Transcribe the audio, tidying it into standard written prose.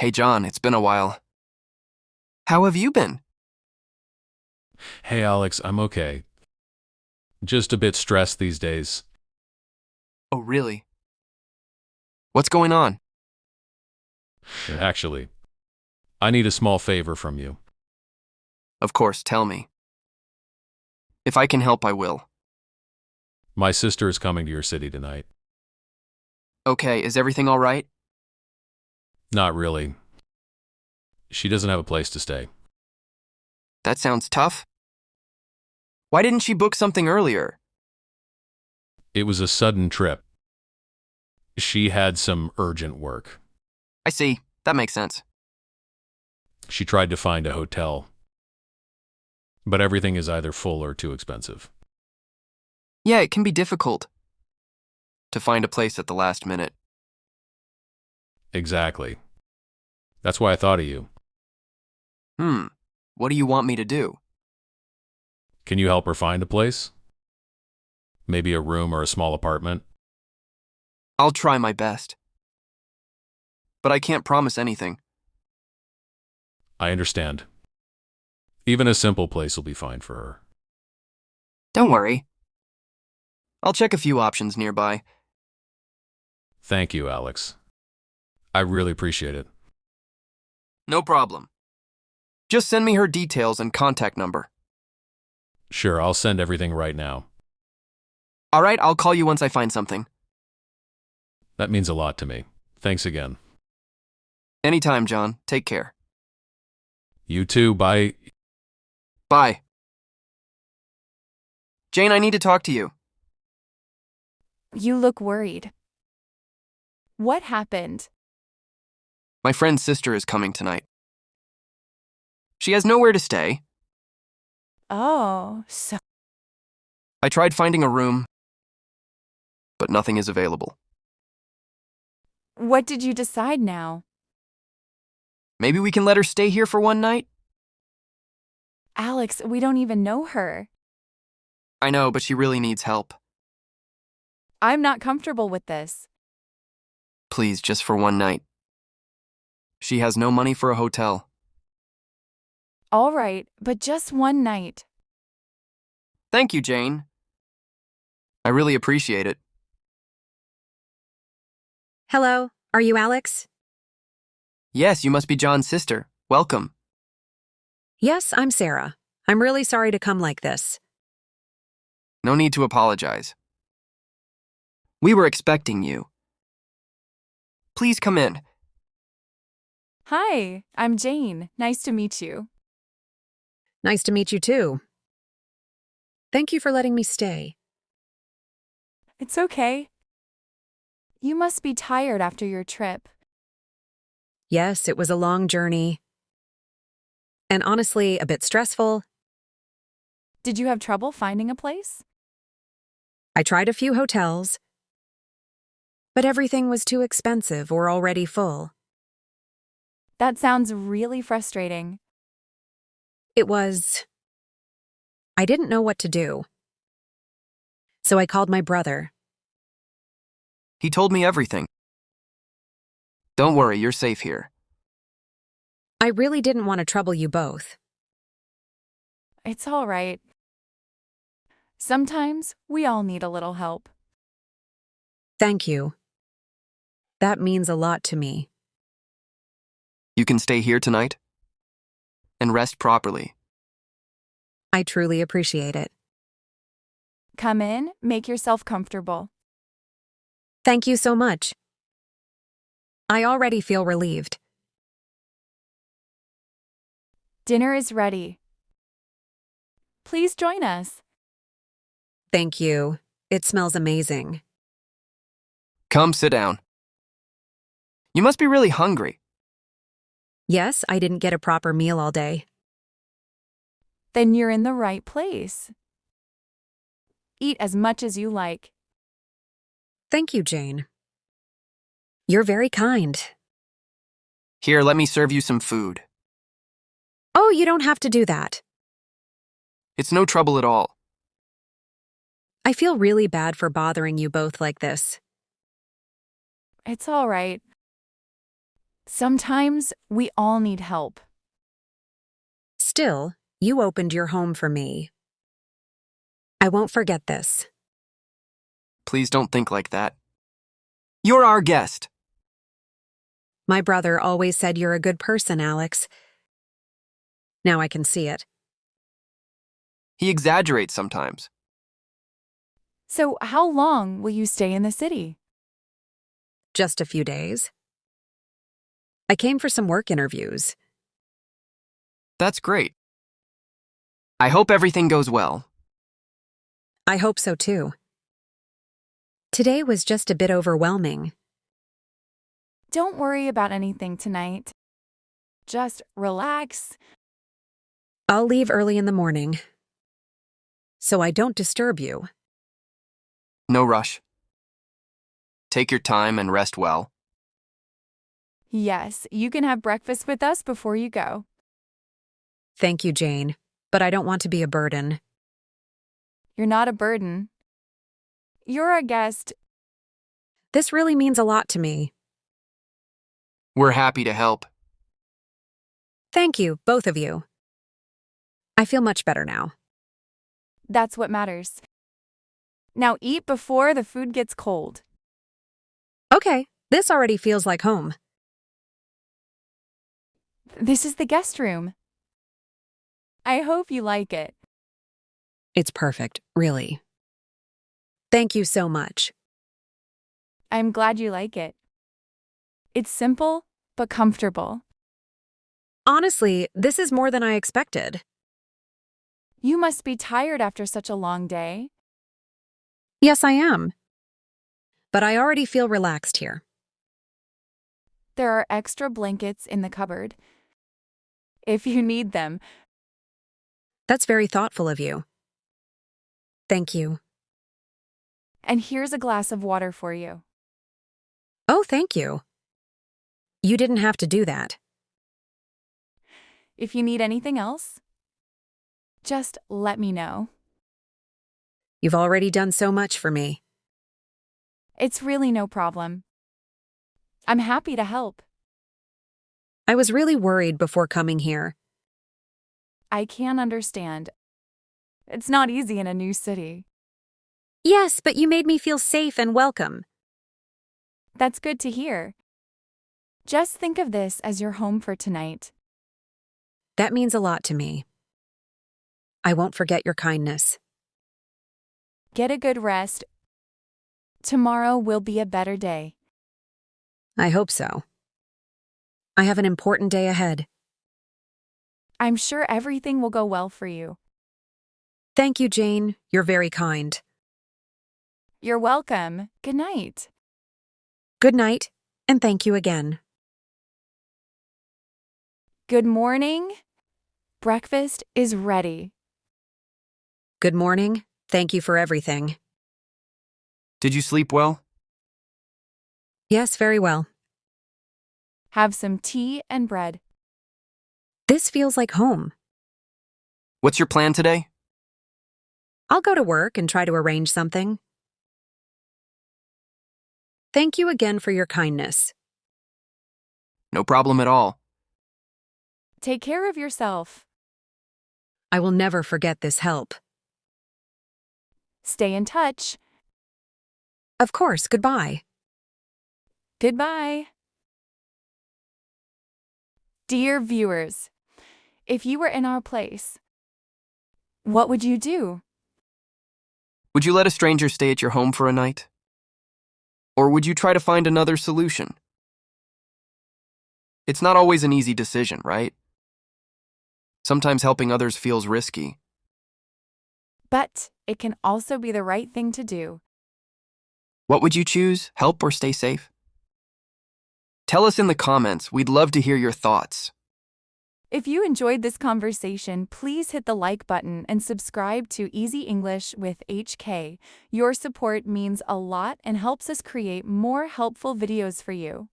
Hey John, it's been a while. How have you been? Hey Alex, I'm okay. Just a bit stressed these days. Oh, really? What's going on? Actually, I need a small favor from you. Of course, tell me. If I can help, I will. My sister is coming to your city tonight. Okay, is everything all right? Not really. She doesn't have a place to stay. That sounds tough. Why didn't she book something earlier? It was a sudden trip. She had some urgent work. I see. That makes sense. She tried to find a hotel, but everything is either full or too expensive. Yeah, it can be difficult to find a place at the last minute. Exactly. That's why I thought of you. What do you want me to do? Can you help her find a place? Maybe a room or a small apartment? I'll try my best. But I can't promise anything. I understand. Even a simple place will be fine for her. Don't worry. I'll check a few options nearby. Thank you, Alex. I really appreciate it. No problem. Just send me her details and contact number. Sure, I'll send everything right now. All right, I'll call you once I find something. That means a lot to me. Thanks again. Anytime, John. Take care. You too, bye. Bye. Jane, I need to talk to you. You look worried. What happened? My friend's sister is coming tonight. She has nowhere to stay. Oh, so I tried finding a room, but nothing is available. what did you decide now? Maybe we can let her stay here for one night? Alex, we don't even know her. I know, but she really needs help. I'm not comfortable with this. Please, just for one night. She has no money for a hotel. All right, but just one night. Thank you, Jane. I really appreciate it. Hello, are you Alex? Yes, you must be John's sister. Welcome. Yes, I'm Sarah. I'm really sorry to come like this. No need to apologize. We were expecting you. Please come in. Hi, I'm Jane. Nice to meet you. Nice to meet you too. Thank you for letting me stay. It's okay. You must be tired after your trip. Yes, it was a long journey. And honestly, a bit stressful. Did you have trouble finding a place? I tried a few hotels, but everything was too expensive or already full. That sounds really frustrating. I didn't know what to do. So I called my brother. He told me everything. Don't worry, you're safe here. I really didn't want to trouble you both. It's all right. Sometimes we all need a little help. Thank you. That means a lot to me. You can stay here tonight and rest properly. I truly appreciate it. Come in, make yourself comfortable. Thank you so much. I already feel relieved. Dinner is ready. Please join us. Thank you. It smells amazing. Come sit down. You must be really hungry. Yes, I didn't get a proper meal all day. Then you're in the right place. Eat as much as you like. Thank you, Jane. You're very kind. Here, let me serve you some food. Oh, you don't have to do that. It's no trouble at all. I feel really bad for bothering you both like this. It's all right. Sometimes we all need help. Still, you opened your home for me. I won't forget this. Please don't think like that. You're our guest. My brother always said you're a good person, Alex. Now I can see it. He exaggerates sometimes. So, how long will you stay in the city? Just a few days. I came for some work interviews. That's great. I hope everything goes well. I hope so too. Today was just a bit overwhelming. Don't worry about anything tonight. Just relax. I'll leave early in the morning, so I don't disturb you. No rush. Take your time and rest well. Yes, you can have breakfast with us before you go. Thank you, Jane, but I don't want to be a burden. You're not a burden. You're a guest. This really means a lot to me. We're happy to help. Thank you, both of you. I feel much better now. That's what matters. Now eat before the food gets cold. Okay, this already feels like home. This is the guest room. I hope you like it. It's perfect, really. Thank you so much. I'm glad you like it. It's simple, but comfortable. Honestly, this is more than I expected. You must be tired after such a long day. Yes, I am. But I already feel relaxed here. There are extra blankets in the cupboard. If you need them. That's very thoughtful of you. Thank you. And here's a glass of water for you. Oh, thank you. You didn't have to do that. If you need anything else, just let me know. You've already done so much for me. It's really no problem. I'm happy to help. I was really worried before coming here. I can understand. It's not easy in a new city. Yes, but you made me feel safe and welcome. That's good to hear. Just think of this as your home for tonight. That means a lot to me. I won't forget your kindness. Get a good rest. Tomorrow will be a better day. I hope so. I have an important day ahead. I'm sure everything will go well for you. Thank you, Jane. You're very kind. You're welcome. Good night. Good night, and thank you again. Good morning. Breakfast is ready. Good morning. Thank you for everything. Did you sleep well? Yes, very well. Have some tea and bread. This feels like home. What's your plan today? I'll go to work and try to arrange something. Thank you again for your kindness. No problem at all. Take care of yourself. I will never forget this help. Stay in touch. Of course, goodbye. Goodbye. Dear viewers, if you were in our place, what would you do? Would you let a stranger stay at your home for a night? Or would you try to find another solution? It's not always an easy decision, right? Sometimes helping others feels risky. But it can also be the right thing to do. What would you choose, help or stay safe? Tell us in the comments. We'd love to hear your thoughts. If you enjoyed this conversation, please hit the like button and subscribe to Easy English with HK. Your support means a lot and helps us create more helpful videos for you.